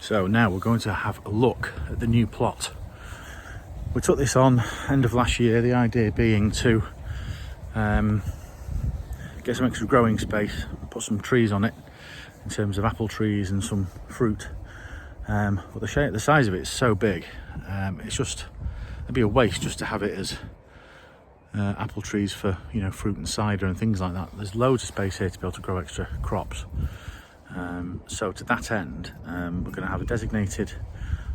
So now we're going to have a look at the new plot. We took this on end of last year, the idea being to get some extra growing space, put some trees on it in terms of apple trees and some fruit. But the size of it is so big, it'd be a waste just to have it as apple trees for fruit and cider and things like that. There's loads of space here to be able to grow extra crops. So to that end, we're going to have a designated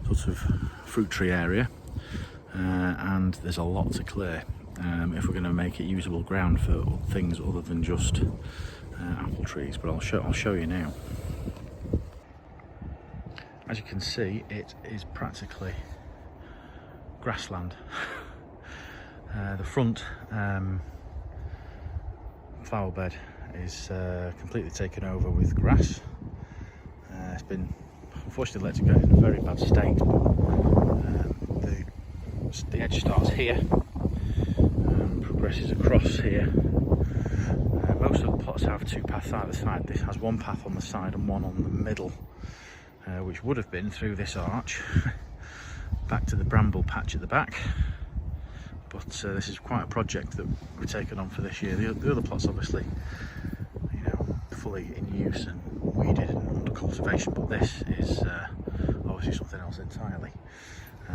sort of fruit tree area, and there's a lot to clear if we're going to make it usable ground for things other than just apple trees. But I'll show you now. As you can see, it is practically grassland. The front flower bed is completely taken over with grass. It's been unfortunately let to go in a very bad state, but the edge starts here and progresses across here. Most of the plots have two paths either side. This has one path on the side and one on the middle, which would have been through this arch back to the bramble patch at the back. But this is quite a project that we've taken on for this year. The other plots obviously fully in use and weeded and under cultivation, but this is obviously something else entirely.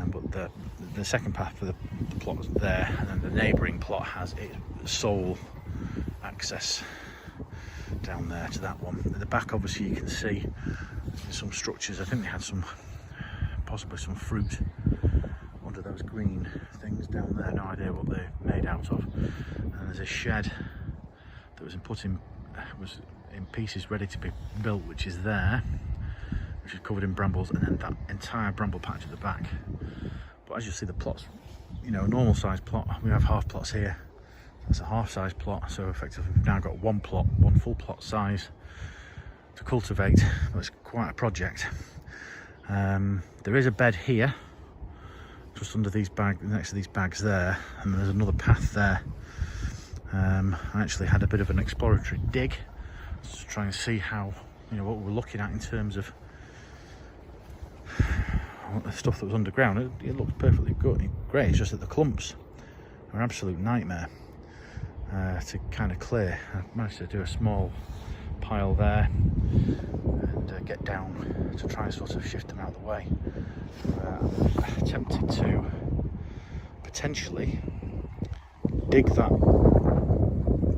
But the second path for the plot is there, and then the neighbouring plot has its sole access down there to that one. At the back obviously you can see some structures. I think they had possibly some fruit under those green things down there. No idea what they're made out of. And there's a shed that was in pieces ready to be built, which is there, which is covered in brambles, and then that entire bramble patch at the back. But as you see, the plots, a normal size plot, we have half plots here. That's a half size plot, so effectively we've now got one full plot size to cultivate. But it's quite a project. There is a bed here, just under these bags, next to these bags there, and there's another path there. I actually had a bit of an exploratory dig to try and see how, what we're looking at in terms of the stuff that was underground. It looks perfectly good, great. It's just that the clumps are an absolute nightmare to kind of clear. I managed to do a small pile there and get down to try and sort of shift them out of the way. I'm tempted to potentially dig that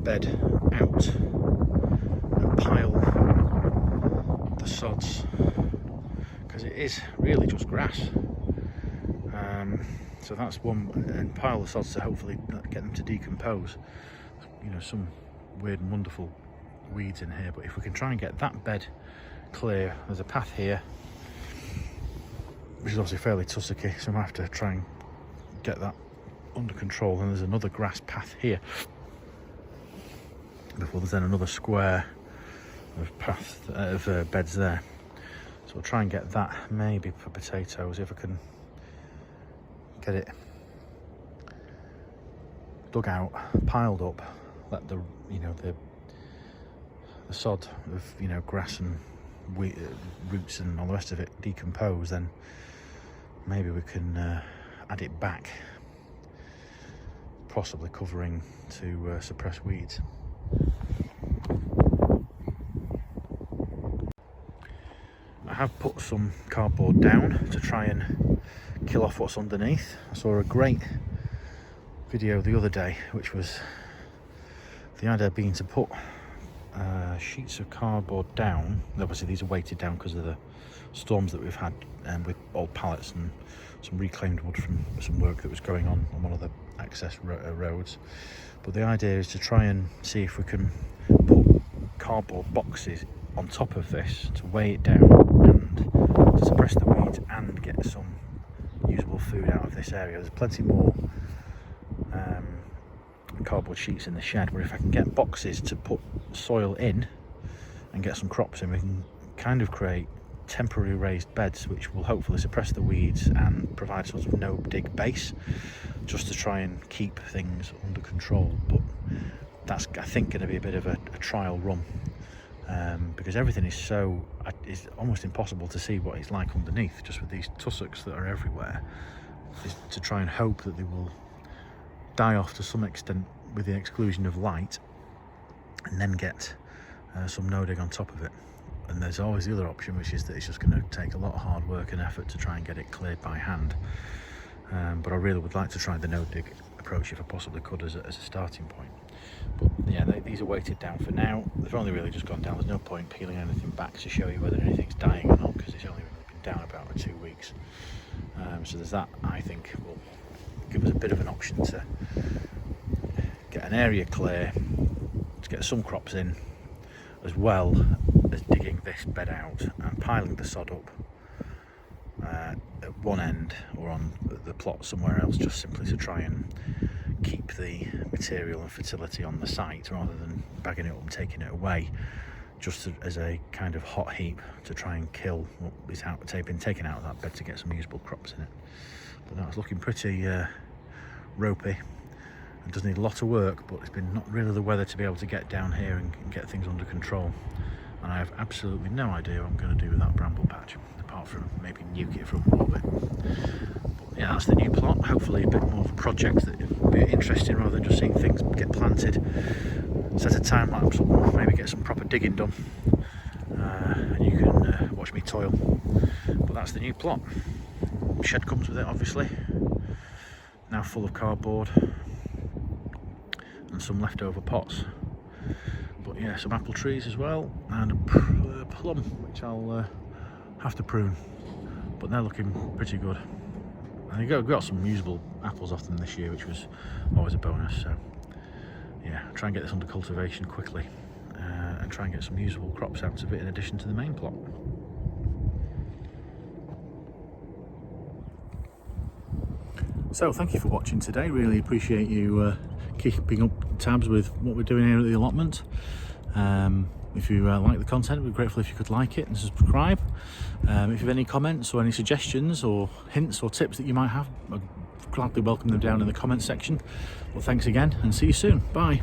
bed out and pile the sods, because it is really just grass. So that's one, and pile the sods to hopefully get them to decompose. Some weird and wonderful weeds in here, but if we can try and get that bed clear, there's a path here which is obviously fairly tussocky, so I might have to try and get that under control. And there's another grass path here before there's then another square of beds there. So I'll try and get that, maybe for potatoes, if I can get it dug out, piled up, let the sod of grass and roots and all the rest of it decompose. Then maybe we can add it back, possibly covering to suppress weeds. I have put some cardboard down to try and kill off what's underneath. I saw a great video the other day, which was the idea being to put sheets of cardboard down. Obviously these are weighted down because of the storms that we've had, with old pallets and some reclaimed wood from some work that was going on one of the access roads. But the idea is to try and see if we can put cardboard boxes on top of this to weigh it down and to suppress the weeds and get some usable food out of this area. There's plenty more cardboard sheets in the shed, where if I can get boxes to put soil in and get some crops in, we can kind of create temporary raised beds which will hopefully suppress the weeds and provide sort of no dig base, just to try and keep things under control. But that's, I think, going to be a bit of a trial run. because everything is so, it's almost impossible to see what it's like underneath, just with these tussocks that are everywhere, is to try and hope that they will die off to some extent with the exclusion of light, and then get some no-dig on top of it. And there's always the other option, which is that it's just going to take a lot of hard work and effort to try and get it cleared by hand. But I really would like to try the no-dig approach if I possibly could as a starting point. But yeah, these are weighted down for now. They've only really just gone down. There's no point peeling anything back to show you whether anything's dying or not, because it's only been down about 2 weeks. So there's that, I think, will give us a bit of an option to get an area clear, to get some crops in, as well as digging this bed out and piling the sod up at one end or on the plot somewhere else, just simply to try and keep the material and fertility on the site rather than bagging it up and taking it away, just as a kind of hot heap to try and kill what is been taken out of that bed to get some usable crops in it. But no, it's looking pretty ropey. It does need a lot of work, but it's been not really the weather to be able to get down here and get things under control. And I have absolutely no idea what I'm going to do with that bramble patch, apart from maybe nuke it from orbit. But yeah, that's the new plot. Hopefully a bit more of a project that will be interesting rather than just seeing things get planted. Set a time lapse or maybe get some proper digging done, and you can watch me toil. But that's the new plot. Shed comes with it, obviously. Now full of cardboard and some leftover pots. But yeah, some apple trees as well, and a plum, which I'll have to prune. But they're looking pretty good. And I got some usable apples off them this year, which was always a bonus. So yeah, try and get this under cultivation quickly, and try and get some usable crops out of it in addition to the main plot. So thank you for watching today. Really appreciate you keeping up tabs with what we're doing here at the allotment. If you like the content, we'd be grateful if you could like it and subscribe. If you have any comments or any suggestions or hints or tips that you might have, I'd gladly welcome them down in the comment section. Well, thanks again and see you soon. Bye.